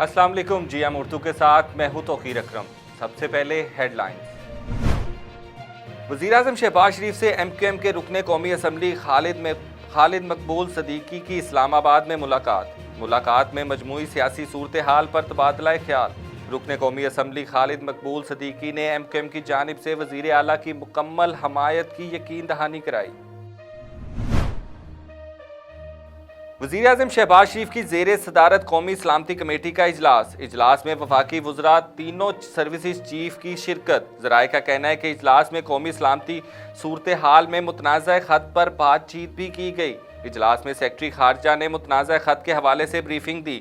अस्सलाम वालेकुम, जिया उर्दू के साथ मैं हूं तौकीर अकरम। सबसे पहले हेडलाइंस। वज़ीर-ए-आज़म शहबाज शरीफ से MQM के रुकने कौमी असम्बली खालिद मकबूल सदीकी की इस्लामाबाद में मुलाकात में मजमूई सियासी सूरत हाल पर तबादला ख्याल। रुकने कौमी असम्बली खालिद मकबूल सदीकी ने MQM की जानिब से वज़ीर आला की मुकम्मल हमायत की यकीन दहानी कराई। वज़ीर-ए-आज़म शहबाज शरीफ की ज़ेरे सदारत कौमी सलामती कमेटी का इजलास में वफाकी वज़रा तीनों सर्विसेज चीफ की शिरकत। ज़राए का कहना है कि इजलास में कौमी सलामती सूरत हाल में मुतनाज़ा खत पर बातचीत भी की गई। इजलास में सेक्रेटरी खारजा ने मुतनाज़ा खत के हवाले से ब्रीफिंग दी।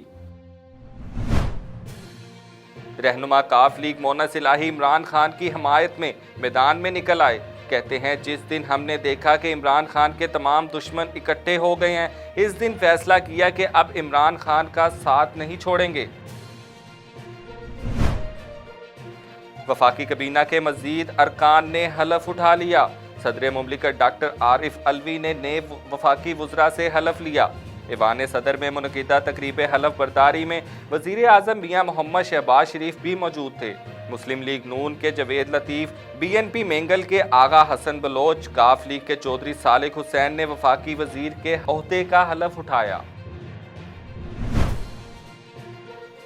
रहनुमा काफ लीग मोना सिलाही इमरान खान की हमायत में मैदान में निकल आए। कहते हैं, जिस दिन हमने देखा कि इमरान खान के तमाम दुश्मन इकट्ठे हो गए हैं, इस दिन फैसला किया कि अब इमरान खान का साथ नहीं छोड़ेंगे। वफाकी कबीना के मजीद अरकान ने हलफ उठा लिया। सदर मुमलिकत डॉक्टर आरिफ अलवी ने नए वफाकी वज़रा से हलफ लिया। ईवान सदर में मुनक़िदा तकरीब हलफ बर्दारी में वज़ीर आज़म मियाँ मोहम्मद शहबाज शरीफ भी मौजूद थे। मुस्लिम लीग नून के जवेद लतीफ़, BNP मेंगल के आगा हसन बलोच, काफ लीग के चौधरी सालिक हुसैन ने वफाकी वज़ीर के ओहदे का हलफ उठाया।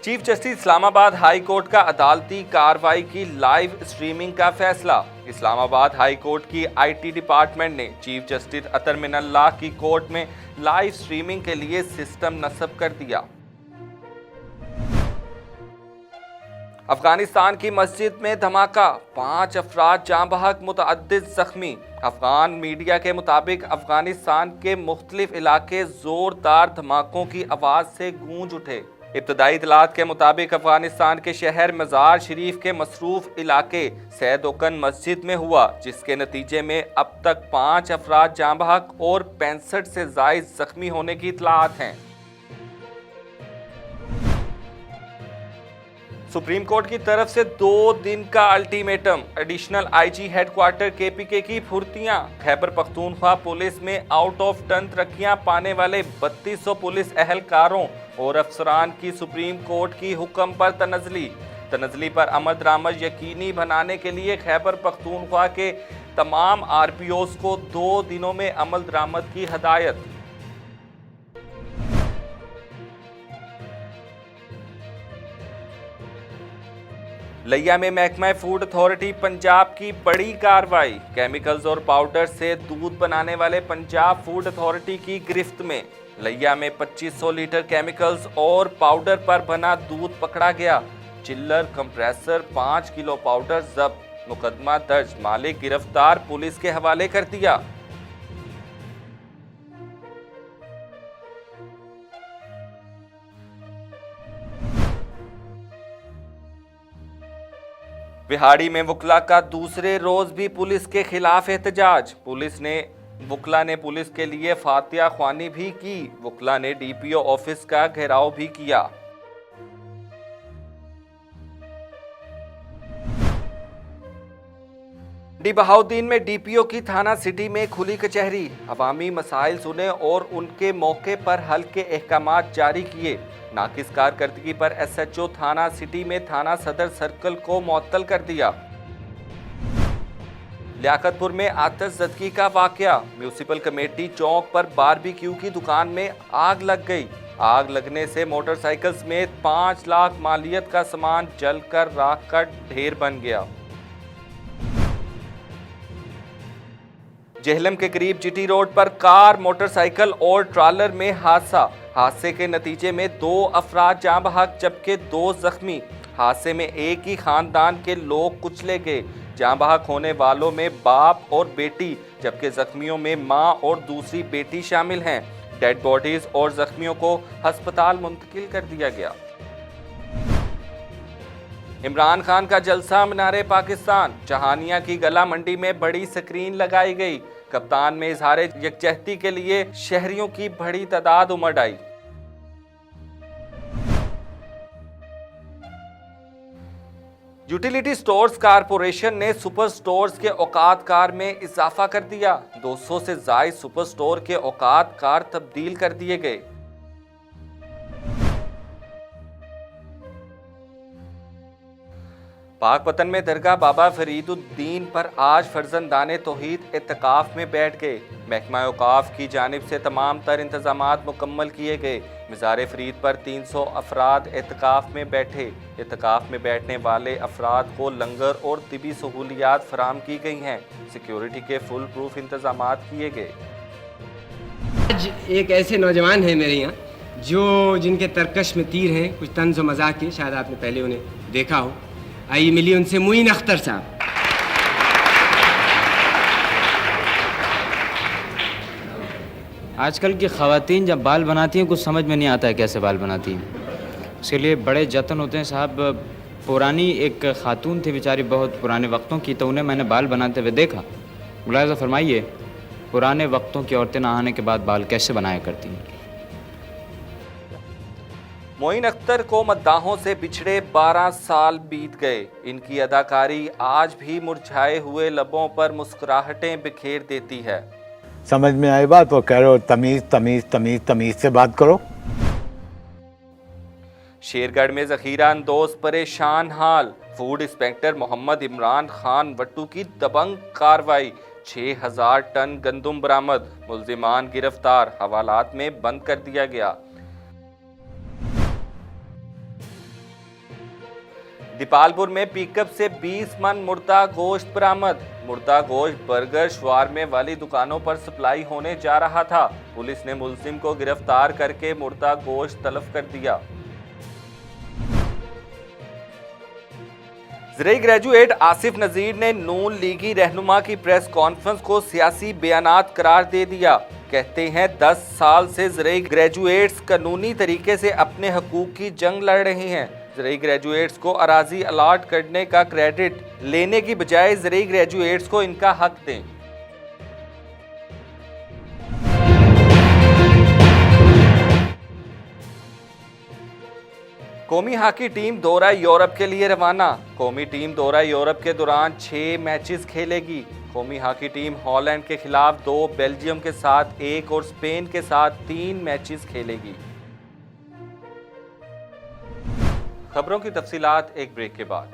Chief justice Islamabad high court का अदालती कार्रवाई की लाइव स्ट्रीमिंग का फैसला। इस्लामाबाद हाई कोर्ट की IT डिपार्टमेंट ने चीफ जस्टिस अतर मिनल्लाह की कोर्ट में लाइव स्ट्रीमिंग के लिए सिस्टम नस्ब कर दिया। अफगानिस्तान की मस्जिद में धमाका, 5 अफराद जाँ बहक, मुतअद्दिद जख्मी। अफगान मीडिया के मुताबिक अफगानिस्तान के मुख्तलिफ इलाके जोरदार धमाकों की आवाज़ से गूंज उठे। इब्तदाई इतलात के मुताबिक अफगानिस्तान के शहर मज़ार शरीफ के मसरूफ इलाके सैद-ओ-कन मस्जिद में हुआ, जिसके नतीजे में अब तक 5 अफराद जाँ बहक और 65 से ज़ायद जख्मी होने की इतलात हैं। सुप्रीम कोर्ट की तरफ से 2 दिन का ultimatum. Additional IG headquarter KPK की फुर्तियां। खैबर पख्तूनख्वा पुलिस में आउट ऑफ टर्न तरक्कियां पाने वाले 3200 पुलिस एहलकारों और अफसरान की सुप्रीम कोर्ट की हुक्म पर तनज़ली पर अमल दरामद यकीनी बनाने के लिए खैबर पख्तूनख्वा के तमाम RPOs को 2 दिनों में अमल दरामद की हदायत। लिया में महकमा फूड अथॉरिटी पंजाब की बड़ी कार्रवाई। केमिकल्स और पाउडर से दूध बनाने वाले पंजाब फूड अथॉरिटी की गिरफ्त में। लिया में 2500 लीटर केमिकल्स और पाउडर पर बना दूध पकड़ा गया। चिल्लर कंप्रेसर 5 किलो पाउडर जब्त। मुकदमा दर्ज, मालिक गिरफ्तार, पुलिस के हवाले कर दिया। बिहाड़ी में वकला का दूसरे रोज भी पुलिस के खिलाफ एहतजाज। वकला ने पुलिस के लिए फातिया ख्वानी भी की। वकला ने DPO ऑफिस का घेराव भी किया। बहाउद्दीन में DPO की थाना सिटी में खुली कचहरी। अवामी मसाइल सुने और उनके मौके पर हल के अहकामात जारी किए। नाकिस कारकर्दगी पर SHO थाना सिटी में थाना सदर सर्कल को मुअत्तल कर दिया। लियाकतपुर में आतिशज़दगी का वाकया। म्यूनिसिपल कमेटी चौक पर बारबेक्यू की दुकान में आग लग गई। आग लगने से मोटरसाइकिल समेत 5 लाख मालियत का सामान जलकर राख का ढेर बन गया। जेहलम के करीब GT रोड पर कार, मोटरसाइकिल और ट्रॉलर में हादसे के नतीजे में 2 अफराद जाँ बहक जबकि 2 जख्मी। हादसे में एक ही खानदान के लोग कुचले गए। जाँ बहक होने वालों में बाप और बेटी, जबकि जख्मियों में मां और दूसरी बेटी शामिल हैं। डेड बॉडीज और जख्मियों को अस्पताल मुंतकिल कर दिया गया। इमरान खान का जलसा मीनारे पाकिस्तान। चहानिया की गला मंडी में बड़ी स्क्रीन लगाई गई। कप्तान में इजहारे यकजहती के लिए शहरियों की बड़ी तादाद उमड़ आई। यूटिलिटी स्टोर्स कारपोरेशन ने सुपर स्टोर्स के औकात कार में इजाफा कर दिया। 200 से जायद सुपर स्टोर के औकात कार तब्दील कर दिए गए। पाक वतन में दरगाह बाबा फरीदुद्दीन पर आज फर्जंदाने तौहीद एतकाफ में बैठ गए। महकमा औकाफ की जानिब से तमाम तर इंतजामात मुकम्मल किए गए। मज़ार फरीद पर 300 अफराद एतकाफ में बैठे। एतकाफ में बैठने वाले अफराद को लंगर और तिबी सहूलियात फराम की गई हैं। सिक्योरिटी के फुल प्रूफ इंतजामात किए गए। आज एक ऐसे नौजवान हैं मेरे यहाँ जिनके तरकश में तीर हैं, कुछ तंज़ व मज़ाक के, शायद आपने पहले उन्हें देखा हो। आइए मिलिए उनसे, मोइन अख्तर साहब। आजकल की ख़वातीन जब बाल बनाती हैं कुछ समझ में नहीं आता है कैसे बाल बनाती हैं। उसके लिए बड़े जतन होते हैं साहब। पुरानी एक ख़ातून थी बेचारी, बहुत पुराने वक्तों की, तो उन्हें मैंने बाल बनाते हुए देखा। मुलाहिज़ा फरमाइए पुराने वक्तों की औरतें नहाने के बाद बाल कैसे बनाया करती हैं। मोइन अख्तर को मद्दाहों से बिछड़े 12 साल बीत गए। इनकी अदाकारी आज भी मुरझाए हुए लबों पर मुस्कुराहटें बिखेर देती है। समझ में आई बात? वो कह रहे हो तमीज तमीज तमीज तमीज से बात करो। शेरगढ़ में जखीरा अंदोज परेशान हाल। फूड इंस्पेक्टर मोहम्मद इमरान खान वट्टू की दबंग कार्रवाई। 6000 टन गंदुम बरामद। मुल्जिमान गिरफ्तार। हवालात में बंद कर दिया गया। दीपालपुर में पिकअप से 20 मन मुर्दा गोश्त बरामद। मुर्दा गोश्त बर्गर शवारमे वाली दुकानों पर सप्लाई होने जा रहा था। पुलिस ने मुल्जिम को गिरफ्तार करके मुर्दा गोश्त तलब कर दिया। ज़रई ग्रेजुएट आसिफ नज़ीर ने नून लीगी रहनुमा की प्रेस कॉन्फ्रेंस को सियासी बयानात करार दे दिया। कहते हैं 10 साल से ज़रई ग्रेजुएट्स कानूनी तरीके से अपने हकूक की जंग लड़ रहे हैं। ज़रई ग्रेजुएट्स को अराजी अलाट करने का क्रेडिट लेने की बजाय ज़रई ग्रेजुएट्स को इनका हक दें। कौमी हॉकी टीम दौरा यूरोप के लिए रवाना। कौमी टीम दौरा यूरोप के दौरान 6 मैचेस खेलेगी। कौमी हॉकी टीम हॉलैंड के खिलाफ 2, बेल्जियम के साथ 1 और स्पेन के साथ 3 मैचेस खेलेगी। खबरों की तफसीलात एक ब्रेक के बाद।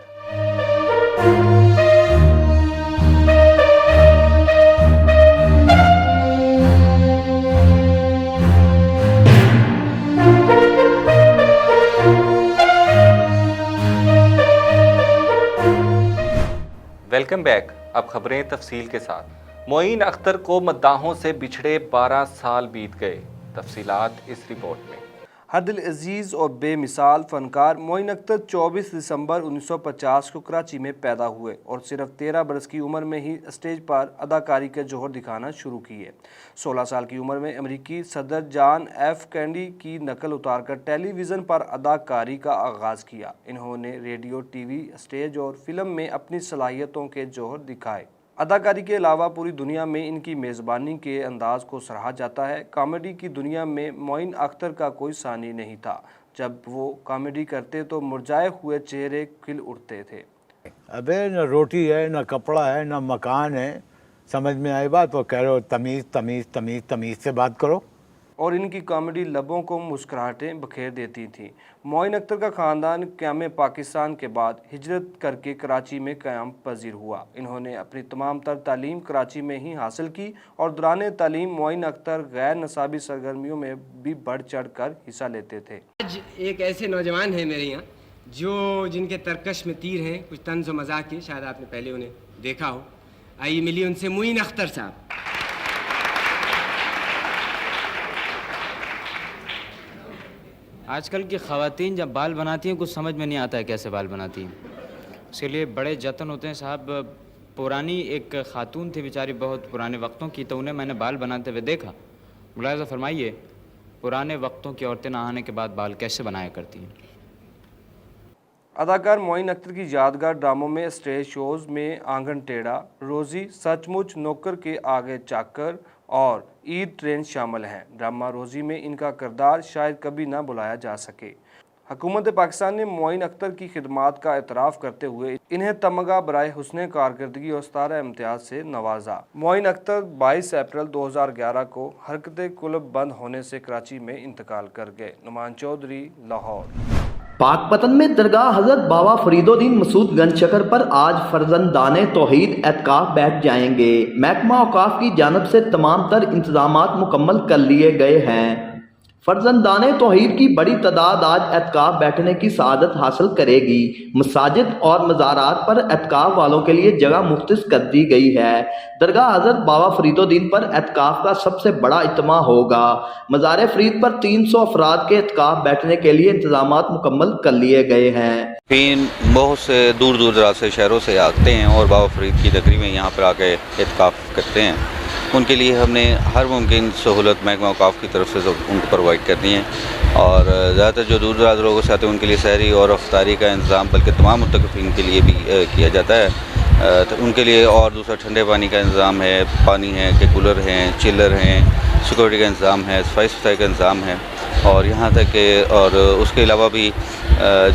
Welcome back. अब खबरें तफसील के साथ। मोइन अख्तर को मद्दाहों से बिछड़े 12 साल बीत गए। तफसीलात इस रिपोर्ट में। हर दिल अजीज़ और बेमिसाल फ़नकार मोइन अख्तर 24 दिसंबर 1950 को कराची में पैदा हुए और सिर्फ 13 बरस की उम्र में ही स्टेज पर अदाकारी के जौहर दिखाना शुरू किए। 16 साल की उम्र में अमेरिकी सदर जॉन एफ कैनेडी की नकल उतारकर टेलीविज़न पर अदाकारी का आगाज़ किया। इन्होंने रेडियो, टीवी, स्टेज और फिल्म में अपनी सलाहियतों के जौहर दिखाए। अदाकारी के अलावा पूरी दुनिया में इनकी मेज़बानी के अंदाज को सराहा जाता है। कॉमेडी की दुनिया में मोइन अख्तर का कोई सानी नहीं था। जब वो कॉमेडी करते तो मुरझाए हुए चेहरे खिल उठते थे। अबे न रोटी है, न कपड़ा है, न मकान है। समझ में आई बात? वो कह रहे हो तमीज तमीज तमीज तमीज से बात करो। और इनकी कॉमेडी लबों को मुस्कुराहटें बखेर देती थी। मोइन अख्तर का ख़ानदान क़याम पाकिस्तान के बाद हिजरत करके कराची में क़याम पजीर हुआ। इन्होंने अपनी तमाम तर तालीम कराची में ही हासिल की और दौरान तालीम मोइन अख्तर गैर नसाबी सरगर्मियों में भी बढ़ चढ़ कर हिस्सा लेते थे। आज एक ऐसे नौजवान हैं मेरे यहाँ जिनके तरकश में तीर हैं, कुछ तंज़ व मज़ाक के, शायद आपने पहले उन्हें देखा हो। आइए मिलिए उनसे, मोइन अख्तर साहब। आजकल की ख़वातीन जब बाल बनाती हैं कुछ समझ में नहीं आता है कैसे बाल बनाती हैं। उसके लिए बड़े जतन होते हैं साहब। पुरानी एक ख़ातून थी बेचारी, बहुत पुराने वक्तों की, तो उन्हें मैंने बाल बनाते हुए देखा। मुलाहिज़ा फरमाइए पुराने वक्तों की औरतें नहाने के बाद बाल कैसे बनाया करती हैं। अदाकार मोइन अख्तर की यादगार ड्रामों में स्टेज शोज़ में आंगन टेढ़ा, रोज़ी, सचमुच, नौकर के आगे चाकर और ईद ट्रेन शामिल हैं। ड्रामा रोज़ी में इनका किरदार शायद कभी ना भुलाया जा सके। हुकूमत पाकिस्तान ने मोइन अख्तर की खिदमात का एतराफ़ करते हुए इन्हें तमगा बराए हुस्न कारकर्दगी और सितारा इम्तियाज़ से नवाजा। मोइन अख्तर 22 अप्रैल 2011 को हरकत कुलब बंद होने से कराची में इंतकाल कर गए। नुमान चौधरी, लाहौर। पाकपतन में दरगाह हजरत बाबा फरीदुद्दीन मसूद गंज शकर पर आज फर्जंदाने तौहीद एतकाफ बैठ जाएंगे। महकमा औकाफ की जानब से तमाम तर इंतजामात मुकम्मल कर लिए गए हैं। फर्जंदाने तौहीद की बड़ी तादाद आज एतकाफ बैठने की सआदत हासिल करेगी। मसाजिद और मज़ारात पर एतकाफ वालों के लिए जगह मुख्तस कर दी गई है। दरगाह हजरत बाबा फरीदुद्दीन पर एतकाफ का सबसे बड़ा इज्तिमा होगा। मज़ार फरीद पर 300 अफराद के एतकाफ बैठने के लिए इंतजामात मुकम्मल कर लिए गए हैं। फिर बहुत से दूर दूर दराज से शहरों से आते हैं और बाबा फरीद की नगरी में यहाँ पर आके एतकाफ करते हैं। उनके लिए हमने हर मुमकिन सहूलत महकमा औकाफ की तरफ से उनको प्रोवाइड कर दी हैं और ज़्यादातर जो दूर दराज लोगों से आते हैं उनके लिए सहरी और अफ्तारी का इंतज़ाम बल्कि तमाम मुतकफ़ीन के लिए भी किया जाता है। तो उनके लिए और दूसरा ठंडे पानी का इंतज़ाम है, पानी है कि कूलर हैं, चिलर हैं, सिक्योरिटी का इंतज़ाम है, सफाई सुथराई का इंतज़ाम है और यहाँ तक कि और उसके अलावा भी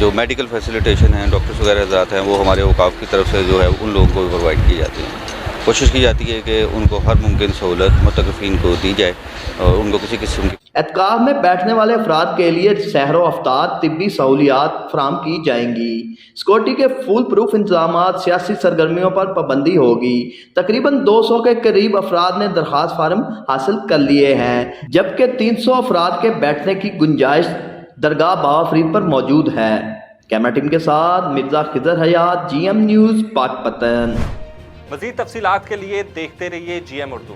जो मेडिकल फैसिलिटेशन हैं, डॉक्टर्स वगैरह हज़रात हैं, वो हमारे औकाफ की तरफ से जो है उन लोगों को भी प्रोवाइड की जाती हैं। कोशिश की जाती है कि उनको हर मुमकिन सहूलत मुतकफ़ीन को दी जाए और उनको किसी किस्म की एतकाफ में बैठने वाले अफराद के लिए सहरो अफ्तार तिब्बी सहूलियात फराम की जाएंगी। सिक्योरिटी के फुल प्रूफ इंतजामात, सियासी सरगर्मियों पर पाबंदी होगी। तकरीबन 200 के करीब अफराद ने दरख्वास्त फार्म हासिल कर लिए हैं, जबकि 300 अफराद के बैठने की गुंजाइश दरगाह बाबा फरीद पर मौजूद है। कैमरा टीम के साथ मिर्जा खिजर हयात, GM न्यूज़, पाकपतन। मज़ीद तफसीलात के लिए देखते रहिए GM उर्दू।